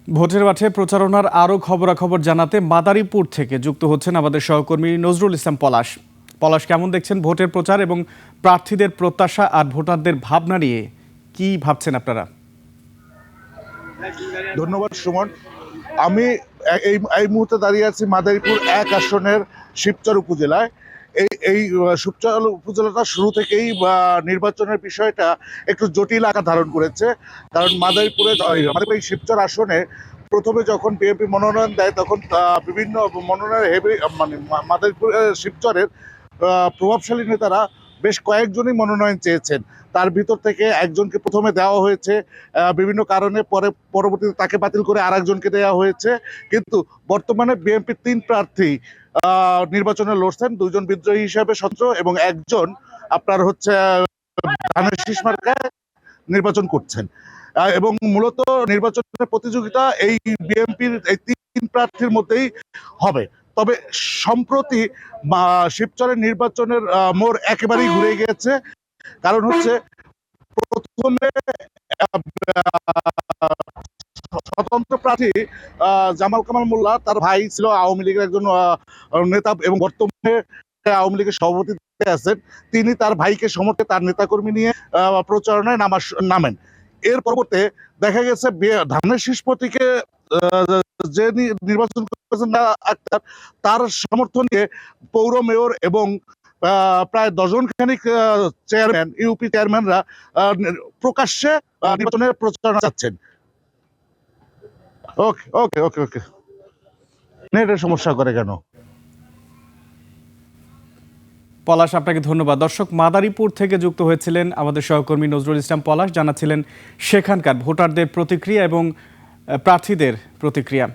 ভোটের মাঠে প্রচারণার আরও খবরাখবর জানাতে মাদারীপুর থেকে যুক্ত হচ্ছেন আমাদের সহকর্মী নজরুল ইসলাম পলাশ। পলাশ, কেমন দেখছেন ভোটের প্রচার এবং প্রার্থীদের প্রত্যাশা আর ভোটারদের ভাবনা নিয়ে কি ভাবছেন আপনারা? ধন্যবাদ সুমন। আমি এই মুহূর্তে দাঁড়িয়ে আছি মাদারীপুর 1 আসনের শিবচর উপজেলায়। এই শিবচর উপজেলাটা শুরু থেকেই নির্বাচনের বিষয়টা একটু জটিল আকার ধারণ করেছে। কারণ আমাদের এই শিবচর আসনে প্রথমে যখন বিএনপি মনোনয়ন দেয় তখন বিভিন্ন মনোনয়ন মাদারীপুর শিবচরের প্রভাবশালী নেতারা বেশ কয়েকজনই মনোনয়ন চেয়েছেন। তার ভিতর থেকে একজনকে প্রথমে দেওয়া হয়েছে, বিভিন্ন কারণে পরবর্তীতে তাকে বাতিল করে আরেকজনকে দেওয়া হয়েছে। কিন্তু বর্তমানে বিএনপির 3 প্রার্থী নির্বাচনে লড়ছেন, 2 জন বিদ্রোহী হিসাবে স্বতন্ত্র এবং একজন আপনার হচ্ছে ধানের শীষ মার্কায় নির্বাচন করছেন। এবং মূলত নির্বাচনের প্রতিযোগিতা এই বিএনপির এই 3 প্রার্থীর মধ্যেই হবে। তবে সম্প্রতি শিবচরের নির্বাচনের মোড় একেবারেই ঘুরে গিয়েছে। কারণ হচ্ছে প্রথমে স্বতন্ত্র প্রার্থী জামাল কামাল মোল্লা, তার ভাই ছিল আওয়ামী লীগের একজন নেতা এবং বর্তমানে আওয়ামী লীগের সভাপতিতে আছেন। তিনি তার ভাইকে সমর্থে তার নেতাকর্মী নিয়ে প্রচারণায় নামেন। এর পরবর্তীতে দেখা গেছে ধানের শীষ প্রতীকে যে নির্বাচন করেছেন আক্তার, তার সমর্থন নিয়ে পৌর মেয়র এবং প্রায় 10 জন খানিক চেয়ারম্যান, ইউপি চেয়ারম্যানরা প্রকাশ্যে নির্বাচনের প্রচারণা চাচ্ছেন। ওকে ওকে ওকে ওকে নেটের সমস্যা করে কেন? পলাশ, আপনাকে ধন্যবাদ। দর্শক, মাদারীপুর থেকে যুক্ত হয়েছিলেন আমাদের সহকর্মী নজরুল ইসলাম পলাশ, জানাচ্ছিলেন সেখানকার ভোটারদের প্রতিক্রিয়া এবং প্রার্থীদের প্রতিক্রিয়া।